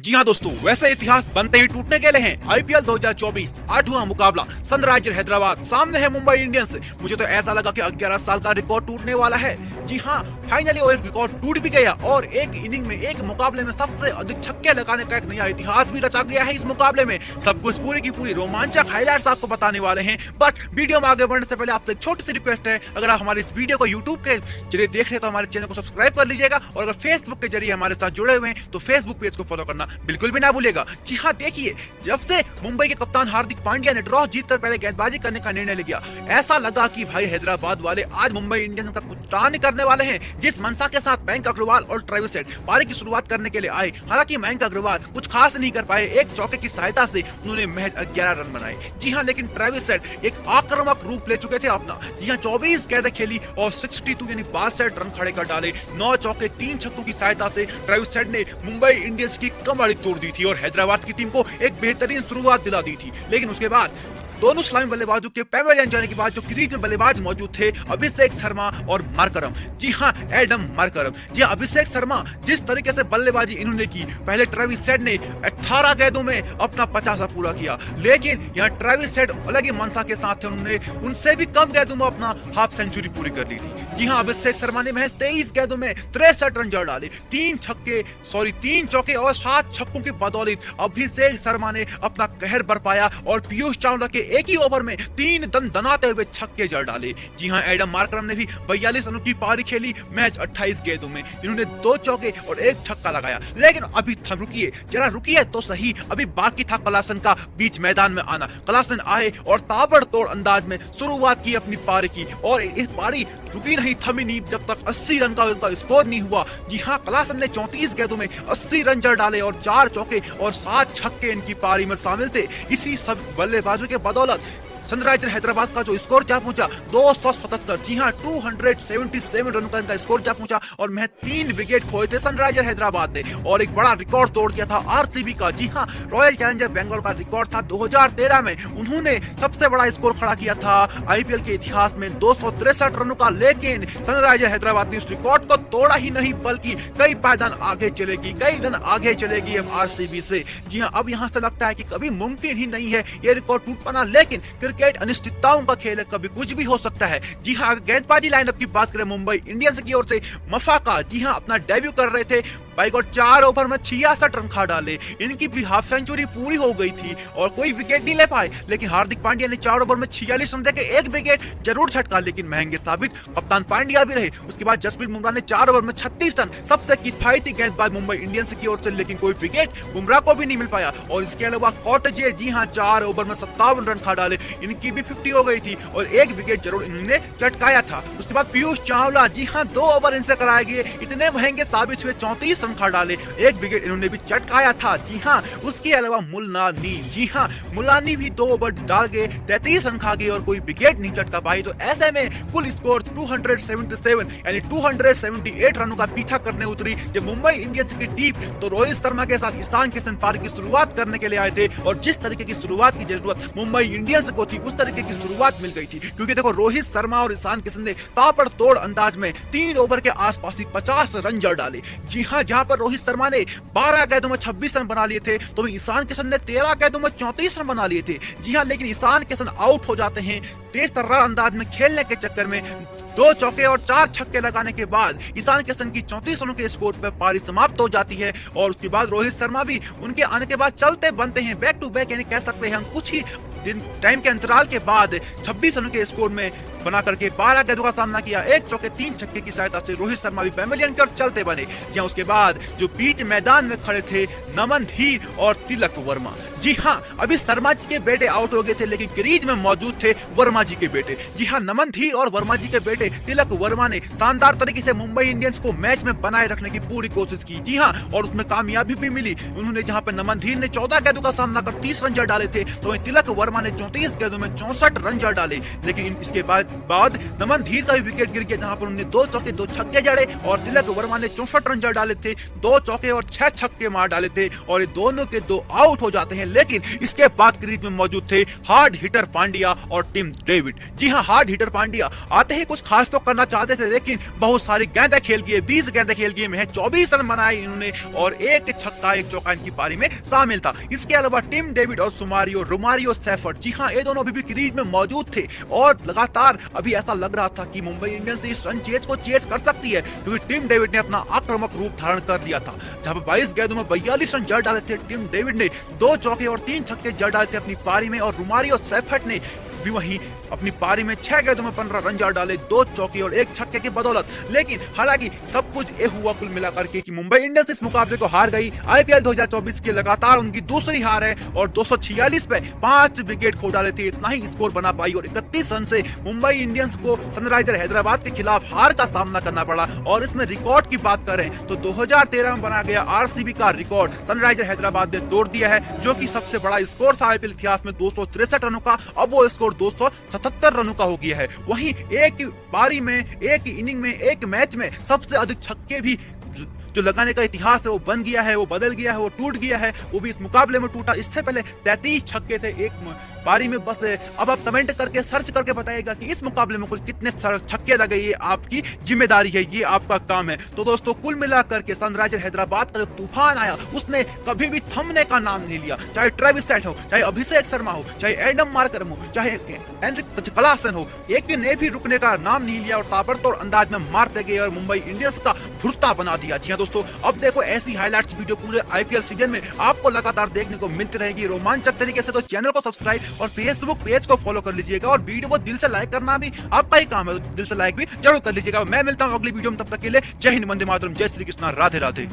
जी हाँ दोस्तों, वैसे इतिहास बनते ही टूटने के लिए हैं। आईपीएल 2024 आठवां मुकाबला सनराइजर हैदराबाद सामने है मुंबई इंडियंस। मुझे तो ऐसा लगा कि 11 साल का रिकॉर्ड टूटने वाला है। जी हाँ, फाइनली वो रिकॉर्ड टूट भी गया और एक इनिंग में, एक मुकाबले में सबसे अधिक छक्के लगाने का एक नया इतिहास भी रचा गया है इस मुकाबले में। सब कुछ पूरी की पूरी रोमांचक हाईलाइट्स आपको बताने वाले हैं। बट वीडियो में आगे बढ़ने से पहले आपसे एक छोटी सी रिक्वेस्ट है, अगर आप हमारे इस वीडियो को यूट्यूब के जरिए देख रहे हैं तो हमारे चैनल को सब्सक्राइब कर लीजिएगा, और अगर फेसबुक के जरिए हमारे साथ जुड़े हुए हैं तो फेसबुक पेज को फॉलो करना बिल्कुल भी ना भूलिएगा। जी हाँ, देखिए, जब से मुंबई के कप्तान हार्दिक पांड्या ने ड्रॉ जीतकर पहले गेंदबाजी करने का निर्णय लिया, ऐसा लगा कि भाई हैदराबाद वाले आज मुंबई इंडियंस का कुछ टान करने वाले हैं। जिस मनसा के साथ मयंक अग्रवाल और ट्रेविस हेड पारी की शुरुआत करने के लिए आए, हालांकि मयंक अग्रवाल कुछ खास नहीं कर पाए। एक चौके की सहायता से उन्होंने महज 11 रन बनाए। जी हाँ, लेकिन ट्रेविस हेड एक आक्रामक रूप ले चुके थे अपना। जी हाँ, 24 गेंदें खेली और 62 यानी 62 रन खड़े कर डाले। 9 चौके 3 छक्कों की सहायता से ट्रेविस हेड ने मुंबई इंडियंस की कमर तोड़ दी थी और हैदराबाद की टीम को एक बेहतरीन शुरुआत दिला दी थी। लेकिन उसके बाद दोनों सलामी बल्लेबाजों के पेविलियन जाने के बाद जो क्रीज में बल्लेबाज मौजूद थे, अभिषेक शर्मा और मार्करम, जी हाँ, एडम मार्करम। जी हाँ, अभिषेक शर्मा जिस तरीके से बल्लेबाजी इन्होंने की, पहले ट्रेविस हेड ने 18 गेंदों में अपना 50 पूरा किया, लेकिन यहाँ ट्रेविस हेड अलग ही मंशा के साथ थे, उन्होंने उनसे भी कम गेंदों में अपना हाफ सेंचुरी पूरी कर ली थी। जी हाँ, अभिषेक शर्मा ने महज 23 गेंदों में 63 रन जड़ डाले। 3 चौके और 7 छक्कों की बदौलत अभिषेक शर्मा ने अपना कहर बरपाया और पीयूष चावला के एक ही ओवर में 3 दनाते हुए छक्के जड़ डाले। जी हां, एडम मार्करम ने भी 42 रनों की पारी खेली मैच 28 गेंदों में। इन्होंने 2 चौके और 1 छक्का लगाया। लेकिन अभी रुकिए, जरा रुकिए तो सही, अभी बाकी था क्लासन का बीच मैदान में आना। क्लासन आए और ताबड़तोड़ अंदाज में शुरुआत की अपनी पारी की, और इस पारी रुकी नहीं, थमी नहीं जब तक 80 रन का उनका स्कोर नहीं हुआ। जी हां, क्लासन ने 34 गेंदों में 80 रन जड़ डाले और 4 चौके और 7 छक्के इनकी पारी में शामिल थे। इसी सब बल्लेबाजों के बदौलत सनराइजर हैदराबाद का जो स्कोर जा पहुंचा 277। जी हां, 277 रनों का इनका स्कोर जा पहुंचा और महज 3 विकेट खोए थे सनराइजर हैदराबाद ने, और एक बड़ा रिकॉर्ड तोड़ दिया था आरसीबी का। जी हां, रॉयल चैलेंजर बेंगलोर का रिकॉर्ड था 2013 में, उन्होंने सबसे बड़ा स्कोर खड़ा किया था आईपीएल के इतिहास में 263 रनों का। लेकिन सनराइजर हैदराबाद ने उस रिकॉर्ड को तोड़ा ही नहीं, बल्कि कई पायदान आगे चलेगी, कई रन आगे चलेगी अब आरसीबी से। जी हां, अब यहां से लगता है कि कभी मुमकिन ही नहीं है ये रिकॉर्ड टूट पाना, लेकिन क्रिकेट अनिश्चितताओं का खेल है, कभी कुछ भी हो सकता है। जी हां, गेंदबाजी लाइनअप की बात करें मुंबई इंडियंस की ओर से, मफाका जी हां अपना डेब्यू कर रहे थे। बाई गॉड, 4 ओवर में 66 रन खा डाले। इनकी भी हाफ सेंचुरी पूरी हो गई थी और कोई विकेट नहीं ले पाए, लेकिन हार्दिक पांड्या ने 4 ओवर में 46 रन देके 1 विकेट जरूर छटका, लेकिन महंगे साबित कप्तान पांड्या भी रहे। उसके बाद जसप्रीत बुमराह ने 4 ओवर में 36 रन, सबसे किफायती गेंदबाज मुंबई इंडियंस की ओर से, लेकिन कोई विकेट बुमराह को भी नहीं मिल पाया। और इसके अलावा कॉटजे, जी हां, 4 ओवर में 57 रन खा डाले, इनकी भी 50 हो गई थी और 1 विकेट जरूर इन्होंने चटकाया था। उसके बाद पीयूष चावला, जी हां, 2 ओवर इनसे कराए गए, इतने महंगे साबित हुए, 34 रन खा डाले, 1 विकेट इन्होंने भी चटकाया था। जी हां, उसके अलावा मुलानी, जी हां, मुलानी भी 2 ओवर डाल गए, 33 रन खा गए और कोई विकेट नहीं चटका पाई। तो ऐसे में कुल स्कोर 277 यानी 278 रनों का पीछा करने उतरी जब मुंबई इंडियंस की टीम। तो रोहित शर्मा के साथ ईशान किशन पारी की शुरुआत करने के लिए आए थे, और जिस तरीके की शुरुआत की जरूरत मुंबई इंडियंस को थी उस तरीके की शुरुआत मिल गई थी, क्योंकि देखो, रोहित शर्मा और ईशान किशन ने ताबड़तोड़ अंदाज में 3 ओवर के आसपास ही 50 रन जड़ डाले। जी हां, जहां पर रोहित शर्मा ने 12 गेंदों में 26 रन बना लिए थे, तो ईशान किशन ने 13 गेंदों में 34 रन बना लिए थे। जी हां, लेकिन ईशान किशन आउट हो जाते हैं तेज तर्रार अंदाज में खेलने के चक्कर में। 2 चौके और 4 छक्के लगाने के बाद ईशान किशन की 34 रनों के स्कोर पर पारी समाप्त हो जाती है, और उसके बाद रोहित शर्मा भी उनके आने के बाद चलते बनते हैं बैक टू बैक, यानी कह सकते हैं हम कुछ ही दिन टाइम के अंतराल के बाद 26 रनों के स्कोर में बना करके 12 गेंदों का सामना किया। 1 चौके 3 छक्के की सहायता से रोहित शर्मा भी पेविलियन की ओर चलते बने। जहां उसके बाद जो बीच मैदान में खड़े थे नमन धीर और तिलक वर्मा। जी हां, अभी शर्मा जी के बेटे आउट हो गए थे, लेकिन क्रीज में मौजूद थे वर्मा जी के बेटे। जी हां, नमन धीर और वर्मा जी के बेटे तिलक वर्मा ने शानदार तरीके से मुंबई इंडियंस को मैच में बनाए रखने की पूरी कोशिश की। जी हां, और उसमें कामयाबी भी मिली। उन्होंने, जहां पर नमन धीर ने 14 गेंदों का सामना कर 30 रन जड़ डाले थे, तो वहीं तिलक वर्मा ने 34 गेंदों में 64 रन जड़ डाले। लेकिन इसके बाद बाद नमन धीर का भी विकेट गिर गया, जहां पर उन्होंने 2 चौके 2 छक्के जड़े और तिलक वर्मा ने 64 रन जड़ डाले थे, 2 चौके और 6 छक्के मार डाले थे और ये दोनों के 2 आउट हो जाते हैं। लेकिन इसके बाद क्रीज में मौजूद थे हार्ड हिटर पांड्या और टिम डेविड। जी हां, हार्ड हिटर पांड्या आते ही कुछ खास तो करना चाहते थे, लेकिन बहुत सारी गेंदें खेल गए, 20 गेंदें खेल गए में 24 रन बनाए इन्होंने और एक छक्का एक चौका इनकी पारी में शामिल था। इसके अलावा टिम डेविड और रोमारियो सेफर्ड, जी हां, ये दोनों भी क्रीज में मौजूद थे और लगातार अभी ऐसा लग रहा था कि मुंबई इंडियंस इस रन चेज को चेज कर सकती है, क्योंकि टिम डेविड ने अपना आक्रामक रूप धारण कर लिया था। जहां पर 22 गेंदों में 42 रन जड़ डाले थे टिम डेविड ने, 2 चौके और 3 छक्के जड़ डाले थे अपनी पारी में और रोमारियो सेफर्ड ने भी वहीं अपनी पारी में 6 गेंदों में 15 रन जड़ डाले, 2 चौके और 1 छक्के की बदौलत। लेकिन हालांकि सब कुछ ये हुआ कुल मिलाकर के कि मुंबई इंडियंस इस मुकाबले को हार गई। आईपीएल 2024 की लगातार उनकी दूसरी हार है और 246 पे 5 विकेट खो डाले थे, इतना ही स्कोर बना पाई और 31 रन से मुंबई इंडियंस को सनराइजर हैदराबाद के खिलाफ हार का सामना करना पड़ा। और इसमें रिकॉर्ड की बात करें तो 2013 में बना गया आरसीबी का रिकॉर्ड सनराइजर हैदराबाद ने तोड़ दिया है, जो कि सबसे बड़ा स्कोर था आईपीएल इतिहास में 263 रनों का। अब वो स्कोर 277 रनों का हो गया है। वहीं एक पारी में, एक इनिंग में, एक मैच में सबसे अधिक छक्के भी जो लगाने का इतिहास है वो बन गया है, वो बदल गया है, वो टूट गया है, वो भी इस मुकाबले में टूटा। इससे पहले 33 छक्के थे एक पारी में बस। अब आप कमेंट करके सर्च करके बताइएगा कि इस मुकाबले में कुल कितने छक्के लगे, ये आपकी जिम्मेदारी है, ये आपका काम है। तो दोस्तों, कुल मिलाकर के सनराइजर हैदराबाद का जो तूफान आया उसने कभी भी थमने का नाम नहीं लिया। चाहे ट्रेविस हेड हो, चाहे अभिषेक शर्मा हो, चाहे एडम मार्कर हो, चाहे एनरिक क्लासन हो, एक ने भी रुकने का नाम नहीं लिया और ताबड़तोड़ अंदाज में मारते गए और मुंबई इंडियंस का भुर्ता बना दिया। जी दोस्तों, अब देखो ऐसी हाइलाइट्स वीडियो पूरे आईपीएल सीजन में आपको लगातार देखने को मिलती रहेगी रोमांचक तरीके से। तो चैनल को सब्सक्राइब और फेसबुक पेज को फॉलो कर लीजिएगा और वीडियो को दिल से लाइक करना भी आपका ही काम है, तो दिल से लाइक भी जरूर कर लीजिएगा। मैं मिलता हूं अगली वीडियो में, तब तक के लिए जय हिंद, वंदे मातरम, जय श्री कृष्णा, राधे राधे।